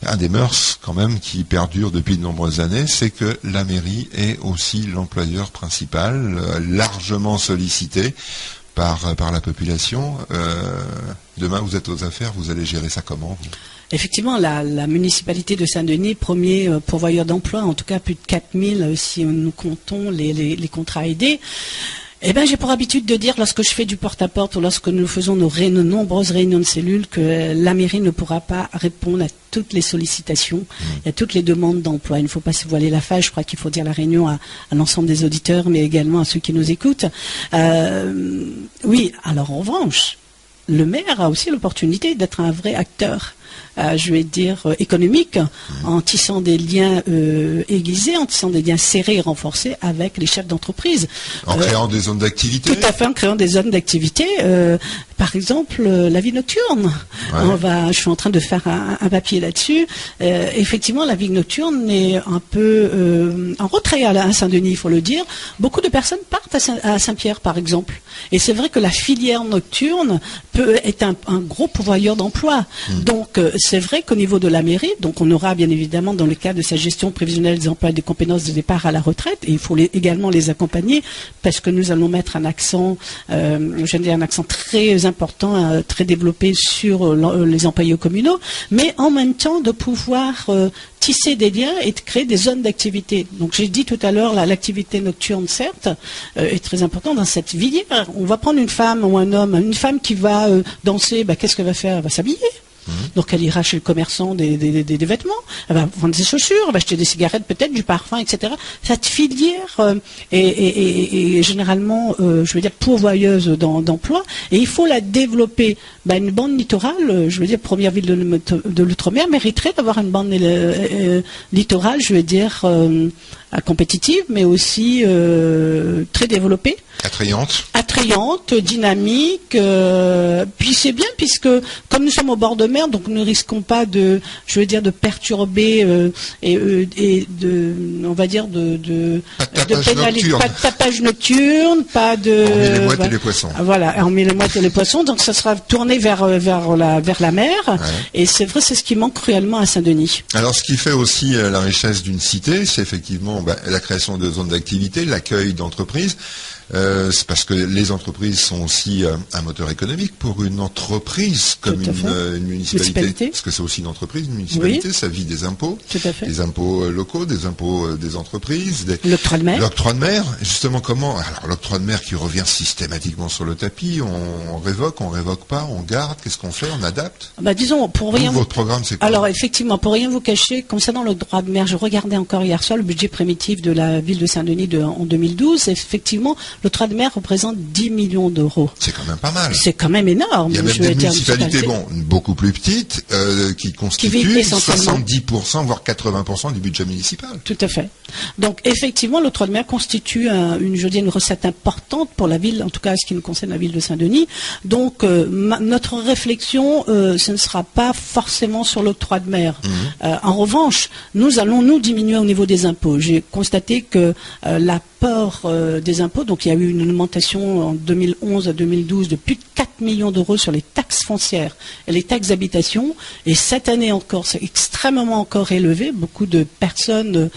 Un des mœurs quand même qui perdure depuis de nombreuses années, c'est que la mairie est aussi l'employeur principal, largement sollicité par la population. Demain, vous êtes aux affaires, vous allez gérer ça comment, vous ? Effectivement, la municipalité de Saint-Denis, premier pourvoyeur d'emploi, en tout cas plus de 4000 si nous comptons les contrats aidés. Eh bien, j'ai pour habitude de dire, lorsque je fais du porte-à-porte ou lorsque nous faisons nos nombreuses réunions de cellules, que la mairie ne pourra pas répondre à toutes les sollicitations, à toutes les demandes d'emploi. Il ne faut pas se voiler la face. Je crois qu'il faut dire la réunion à l'ensemble des auditeurs, mais également à ceux qui nous écoutent. Oui, alors en revanche, le maire a aussi l'opportunité d'être un vrai acteur. Je vais dire économique, en tissant des liens aiguisés, en tissant des liens serrés et renforcés avec les chefs d'entreprise. En créant des zones d'activité. Tout à fait, en créant des zones d'activité. Par exemple, la vie nocturne. Ouais. Je suis en train de faire un papier là-dessus. Effectivement, la vie nocturne est un peu en retrait à Saint-Denis, il faut le dire. Beaucoup de personnes partent à Saint-Pierre, par exemple. Et c'est vrai que la filière nocturne peut être un gros pourvoyeur d'emploi. Donc, c'est vrai qu'au niveau de la mairie, donc on aura bien évidemment dans le cadre de sa gestion prévisionnelle des emplois et des compétences de départ à la retraite, et il faut également les accompagner parce que nous allons mettre un accent, un accent très important, très développé sur les employés communaux, mais en même temps de pouvoir tisser des liens et de créer des zones d'activité. Donc j'ai dit tout à l'heure, l'activité nocturne, certes, est très importante dans cette filière. On va prendre une femme ou un homme, une femme qui va danser, qu'est-ce qu'elle va faire? Elle va s'habiller. Donc elle ira chez le commerçant des vêtements, elle va vendre des chaussures, elle va acheter des cigarettes peut-être, du parfum, etc. Cette filière est généralement, je veux dire, pourvoyeuse d'emploi, et il faut la développer. Une bande littorale, je veux dire, première ville de l'outre-mer, mériterait d'avoir une bande littorale, je veux dire, compétitive, mais aussi très développée. Attrayante, dynamique. Puis c'est bien puisque comme nous sommes au bord de mer, donc nous ne risquons pas de perturber et on va dire de tapage nocturne, pas de. On met les mouettes et les poissons. Voilà, on met les mouettes et les poissons, donc ça sera tourné vers la mer. Ouais. Et c'est vrai, c'est ce qui manque cruellement à Saint-Denis. Alors, ce qui fait aussi la richesse d'une cité, c'est effectivement la création de zones d'activité, l'accueil d'entreprises. C'est parce que les entreprises sont aussi un moteur économique pour une entreprise comme une municipalité. Parce que c'est aussi une entreprise, une municipalité, ça vit des impôts. Tout à fait. Des impôts locaux, des impôts des entreprises. L'octroi de mer. L'octroi de mer. Justement, comment? Alors, l'octroi de mer qui revient systématiquement sur le tapis, on révoque pas, on garde, qu'est-ce qu'on fait? On adapte? Disons, pour rien. Votre programme, c'est quoi? Alors, effectivement, pour rien vous cacher, concernant l'octroi de mer, je regardais encore hier soir le budget primitif de la ville de Saint-Denis en 2012. Effectivement, l'octroi de mer représente 10 millions d'euros. C'est quand même pas mal. C'est quand même énorme. Il y a même des municipalités, beaucoup plus petites, qui constituent 70%, voire 80% du budget municipal. Tout à fait. Donc, effectivement, l'octroi de mer constitue une recette importante pour la ville, en tout cas, ce qui nous concerne la ville de Saint-Denis. Donc, notre réflexion, ce ne sera pas forcément sur l'octroi de mer. En revanche, nous allons diminuer au niveau des impôts. J'ai constaté que l'apport des impôts, donc il y a eu une augmentation en 2011 à 2012 de plus de 4 millions d'euros sur les taxes foncières et les taxes d'habitation. Et cette année encore, c'est extrêmement encore élevé. Beaucoup de personnes,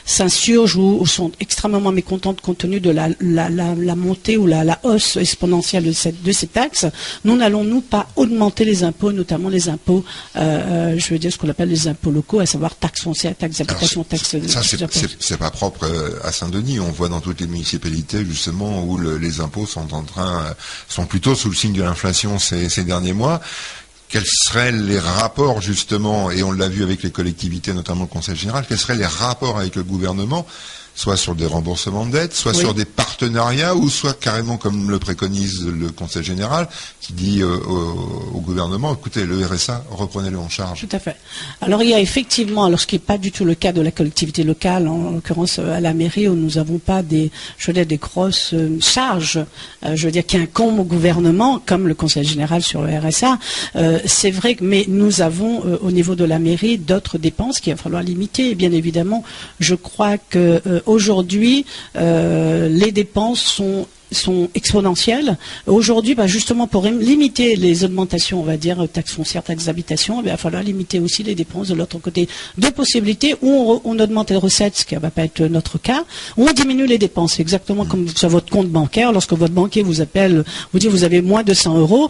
s'insurgent ou sont extrêmement mécontentes compte tenu de la montée ou la hausse exponentielle de ces taxes. Nous n'allons pas augmenter les impôts, notamment les impôts, ce qu'on appelle les impôts locaux, à savoir taxes foncières, taxes d'habitation, taxes... Ça, c'est pas propre à Saint-Denis. On voit dans toutes les municipalités, justement, où les impôts sont plutôt sous le signe de l'inflation ces derniers mois. Quels seraient les rapports, justement, et on l'a vu avec les collectivités, notamment le Conseil général, quels seraient les rapports avec le gouvernement, soit sur des remboursements de dettes, soit sur des partenariats, ou soit carrément, comme le préconise le Conseil général, qui dit au gouvernement, écoutez, le RSA, reprenez-le en charge. Tout à fait. Alors il y a effectivement, ce qui n'est pas du tout le cas de la collectivité locale, en l'occurrence à la mairie, où nous n'avons pas des grosses charges, qui incombent au gouvernement, comme le Conseil général sur le RSA. C'est vrai, mais nous avons au niveau de la mairie d'autres dépenses qu'il va falloir limiter. Et bien évidemment, je crois que aujourd'hui, les dépenses sont exponentielles. Aujourd'hui, justement, pour limiter les augmentations, on va dire, taxes foncières, taxes d'habitation, il va falloir limiter aussi les dépenses de l'autre côté. Deux possibilités, où on augmente les recettes, ce qui ne va pas être notre cas, ou on diminue les dépenses, exactement comme sur votre compte bancaire. Lorsque votre banquier vous appelle, vous dit vous avez moins de 100 euros,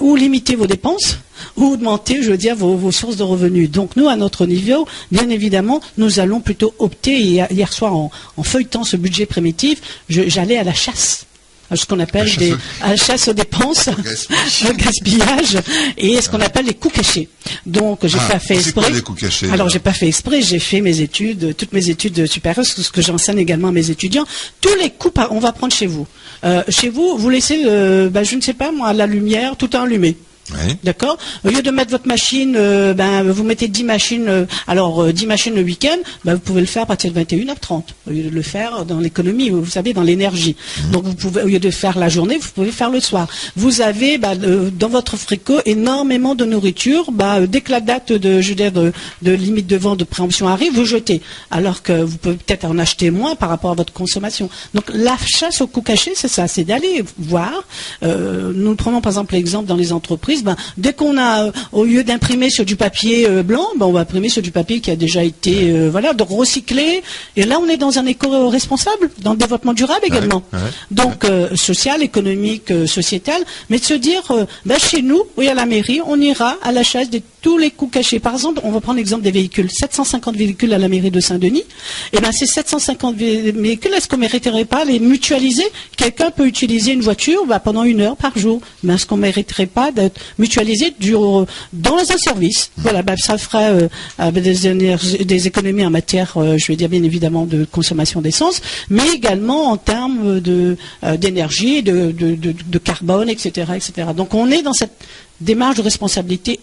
ou limitez vos dépenses, ou augmenter, vos sources de revenus. Donc nous, à notre niveau, bien évidemment, nous allons plutôt opter, et hier soir, en feuilletant ce budget primitif, j'allais à la chasse. Ce qu'on appelle la chasse aux dépenses, le gaspillage, et ce qu'on appelle les coûts cachés. Donc, j'ai pas fait exprès. C'est quoi les coûts cachés? Alors, j'ai pas fait exprès, j'ai fait toutes mes études supérieures, ce que j'enseigne également à mes étudiants. Tous les coûts, on va prendre chez vous. Chez vous, vous laissez je ne sais pas moi, la lumière tout allumé. Oui. D'accord. Au lieu de mettre votre machine, vous mettez 10 machines. 10 machines le week-end, vous pouvez le faire à partir de 21h30. Au lieu de le faire dans l'économie, vous savez, dans l'énergie. Donc vous pouvez, au lieu de faire la journée, vous pouvez faire le soir. Vous avez dans votre frigo énormément de nourriture. Dès que la date de limite de vente, de préemption arrive, vous jetez. Alors que vous pouvez peut-être en acheter moins par rapport à votre consommation. Donc la chasse au coût caché, c'est ça, c'est d'aller voir. Nous prenons par exemple l'exemple dans les entreprises. Dès qu'on a, au lieu d'imprimer sur du papier blanc, on va imprimer sur du papier qui a déjà été donc recyclé. Et là, on est dans un éco-responsable, dans le développement durable également. Donc social, économique, sociétal, mais de se dire, chez nous, à la mairie, on ira à la chasse de tous les coûts cachés. Par exemple, on va prendre l'exemple des véhicules. 750 véhicules à la mairie de Saint-Denis. Et ces 750 véhicules, est-ce qu'on ne mériterait pas les mutualiser? Quelqu'un peut utiliser une voiture pendant 1 heure par jour. Mais est-ce qu'on ne mériterait pas d'être mutualisé dans un service? Voilà, ça ferait des économies en matière, bien évidemment, de consommation d'essence, mais également en termes d'énergie, de carbone, etc., etc. Donc on est dans cette démarche de responsabilité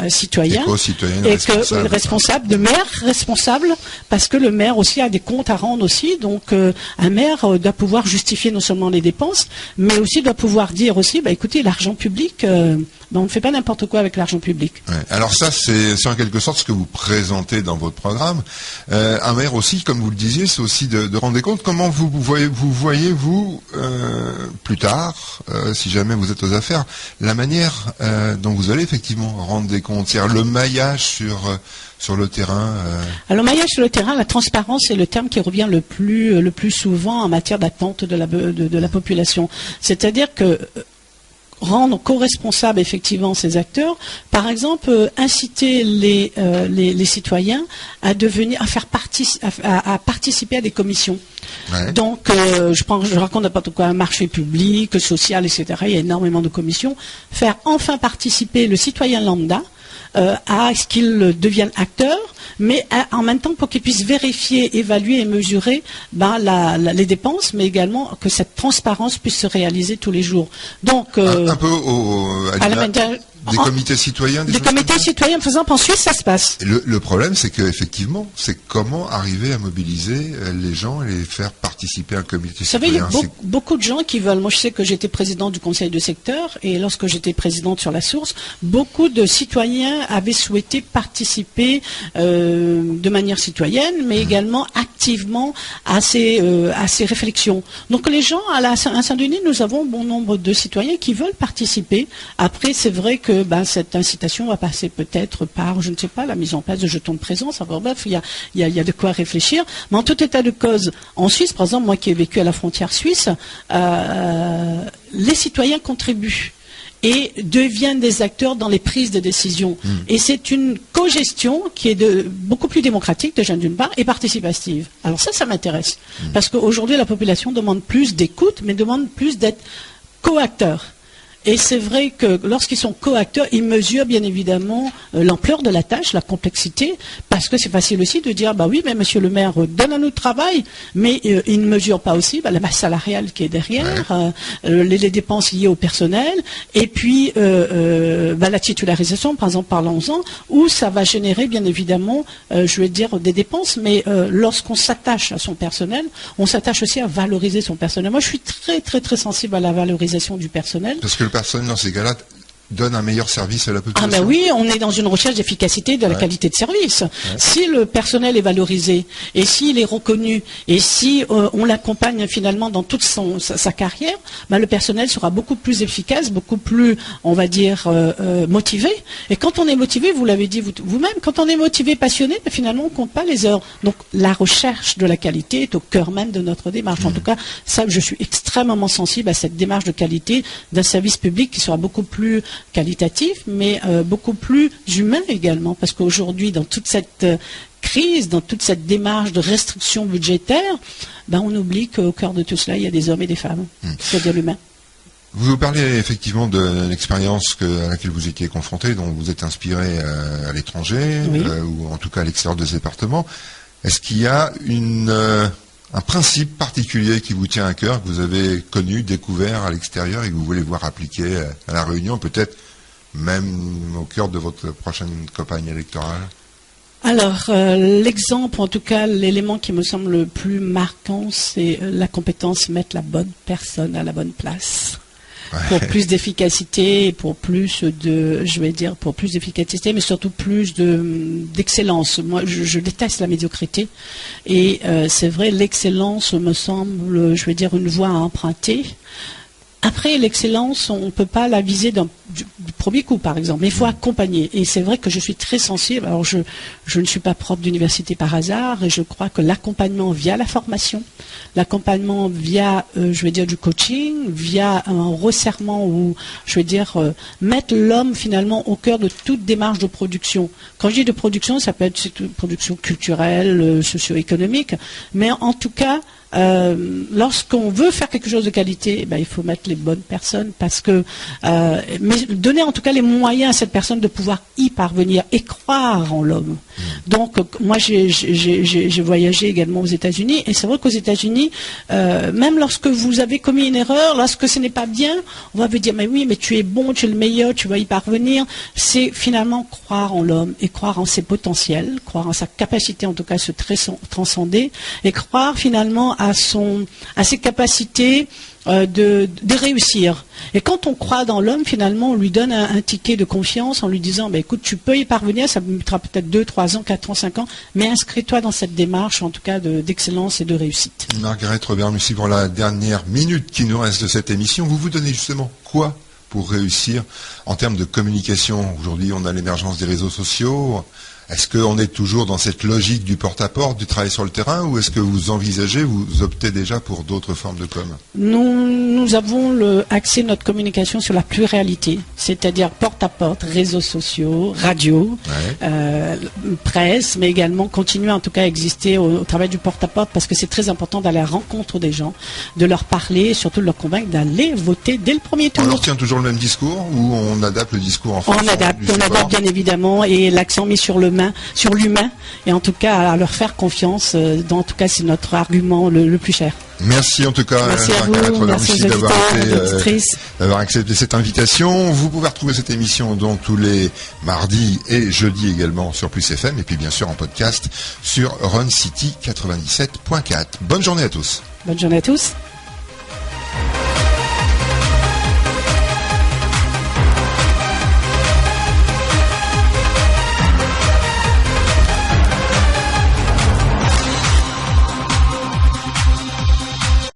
citoyen et que responsable de maire responsable, parce que le maire aussi a des comptes à rendre aussi. Donc un maire doit pouvoir justifier non seulement les dépenses, mais aussi doit pouvoir dire aussi, écoutez, l'argent public, on ne fait pas n'importe quoi avec l'argent public. Ouais. Alors ça, c'est en quelque sorte ce que vous présentez dans votre programme. Un maire aussi, comme vous le disiez, c'est aussi de rendre compte. Comment vous voyez plus tard, si jamais vous êtes aux affaires, la manière dont vous allez effectivement rendre des comptes, c'est-à-dire le maillage sur le terrain Alors, maillage sur le terrain, la transparence est le terme qui revient le plus souvent en matière d'attente de la population. C'est-à-dire que rendre co-responsables effectivement ces acteurs, par exemple inciter les citoyens à participer à des commissions. Ouais. Donc je raconte n'importe quoi, un marché public, social, etc. Il y a énormément de commissions. Faire enfin participer le citoyen lambda à ce qu'il devienne acteur, mais en même temps pour qu'il puisse vérifier, évaluer et mesurer les dépenses, mais également que cette transparence puisse se réaliser tous les jours. Donc un peu des comités citoyens. Des comités citoyens, par exemple, en Suisse, ça se passe. Le problème, c'est qu'effectivement, c'est comment arriver à mobiliser les gens et les faire participer à un comité citoyen. Vous savez, il y a beaucoup de gens qui veulent. Moi, je sais que j'étais présidente du conseil de secteur, et lorsque j'étais présidente sur la source, beaucoup de citoyens avaient souhaité participer de manière citoyenne, mais également activement à ces réflexions. Donc, les gens, à Saint-Denis, nous avons bon nombre de citoyens qui veulent participer. Après, c'est vrai que cette incitation va passer peut-être par, je ne sais pas, la mise en place de jetons de présence. Enfin, bref, il y a de quoi réfléchir. Mais en tout état de cause, en Suisse, par exemple, moi qui ai vécu à la frontière suisse, les citoyens contribuent et deviennent des acteurs dans les prises de décision. Et c'est une co-gestion qui est beaucoup plus démocratique, déjà d'une part, et participative. Alors ça m'intéresse. Parce qu'aujourd'hui, la population demande plus d'écoute, mais demande plus d'être co-acteurs. Et c'est vrai que lorsqu'ils sont co-acteurs, ils mesurent bien évidemment l'ampleur de la tâche, la complexité, parce que c'est facile aussi de dire, bah oui, mais monsieur le maire donne à nous de travail, mais il ne mesure pas aussi la masse salariale qui est derrière, les dépenses liées au personnel, et puis la titularisation, par exemple, parlons-en, où ça va générer bien évidemment, je vais dire, des dépenses, mais lorsqu'on s'attache à son personnel, on s'attache aussi à valoriser son personnel. Moi, je suis très, très, très sensible à la valorisation du personnel. Parce que personne dans ces cas-là donne un meilleur service à la population. Ah ben oui, on est dans une recherche d'efficacité de la qualité de service. Ouais. Si le personnel est valorisé, et s'il est reconnu, et si on l'accompagne finalement dans toute sa carrière, le personnel sera beaucoup plus efficace, beaucoup plus, on va dire, motivé. Et quand on est motivé, vous l'avez dit vous-même, quand on est motivé, passionné, finalement on ne compte pas les heures. Donc la recherche de la qualité est au cœur même de notre démarche. En tout cas, ça, je suis extrêmement sensible à cette démarche de qualité d'un service public qui sera beaucoup plus qualitatif, mais beaucoup plus humain également, parce qu'aujourd'hui, dans toute cette crise, dans toute cette démarche de restriction budgétaire, on oublie qu'au cœur de tout cela, il y a des hommes et des femmes, c'est-à-dire l'humain. Vous parlez effectivement de l'expérience à laquelle vous étiez confronté, dont vous êtes inspiré à l'étranger, ou en tout cas à l'extérieur de ce département. Est-ce qu'il y a un principe particulier qui vous tient à cœur, que vous avez connu, découvert à l'extérieur et que vous voulez voir appliqué à La Réunion, peut-être même au cœur de votre prochaine campagne électorale? Alors, l'exemple, en tout cas, l'élément qui me semble le plus marquant, c'est la compétence mettre la bonne personne à la bonne place. Pour plus d'efficacité, pour plus d'efficacité, mais surtout plus d'excellence. Moi, je déteste la médiocrité, et c'est vrai, l'excellence me semble, une voie à emprunter. Après, l'excellence, on ne peut pas la viser du premier coup, par exemple, mais il faut accompagner. Et c'est vrai que je suis très sensible. Alors, je ne suis pas prof d'université par hasard, et je crois que l'accompagnement via la formation, l'accompagnement via, du coaching, via un resserrement ou, mettre l'homme finalement au cœur de toute démarche de production. Quand je dis de production, ça peut être une production culturelle, socio-économique, mais en tout cas, lorsqu'on veut faire quelque chose de qualité, il faut mettre les bonnes personnes, parce que mais donner en tout cas les moyens à cette personne de pouvoir y parvenir et croire en l'homme. Donc moi j'ai voyagé également aux États-Unis, et c'est vrai qu'aux États-Unis, même lorsque vous avez commis une erreur, lorsque ce n'est pas bien, on va vous dire mais oui, mais tu es bon, tu es le meilleur, tu vas y parvenir. C'est finalement croire en l'homme et croire en ses potentiels, croire en sa capacité en tout cas à se transcender, et croire finalement à ses capacités de réussir. Et quand on croit dans l'homme, finalement, on lui donne un ticket de confiance en lui disant, écoute, tu peux y parvenir, ça me mettra peut-être 2, 3 ans, 4 ans, 5 ans, mais inscris-toi dans cette démarche, en tout cas, d'excellence et de réussite. Marguerite Robert-Mussy, pour la dernière minute qui nous reste de cette émission, vous donnez justement quoi pour réussir en termes de communication? Aujourd'hui, on a l'émergence des réseaux sociaux, Est-ce qu'on est toujours dans cette logique du porte-à-porte, du travail sur le terrain, ou est-ce que vous envisagez, vous optez déjà pour d'autres formes de com? Nous avons axé notre communication sur la pluralité, c'est-à-dire porte-à-porte, réseaux sociaux, radio, presse, mais également continuer en tout cas à exister au travail du porte-à-porte, parce que c'est très important d'aller à la rencontre des gens, de leur parler et surtout de leur convaincre d'aller voter dès le premier tour. On leur tient toujours le même discours ou on adapte le discours en fonction On adapte bien évidemment, et l'accent mis sur l'humain, et en tout cas à leur faire confiance. En tout cas, c'est notre argument le plus cher. Merci en tout cas, d'avoir accepté cette invitation. Vous pouvez retrouver cette émission donc tous les mardis et jeudis également sur Plus FM, et puis bien sûr en podcast sur Run City 97.4. Bonne journée à tous. Bonne journée à tous.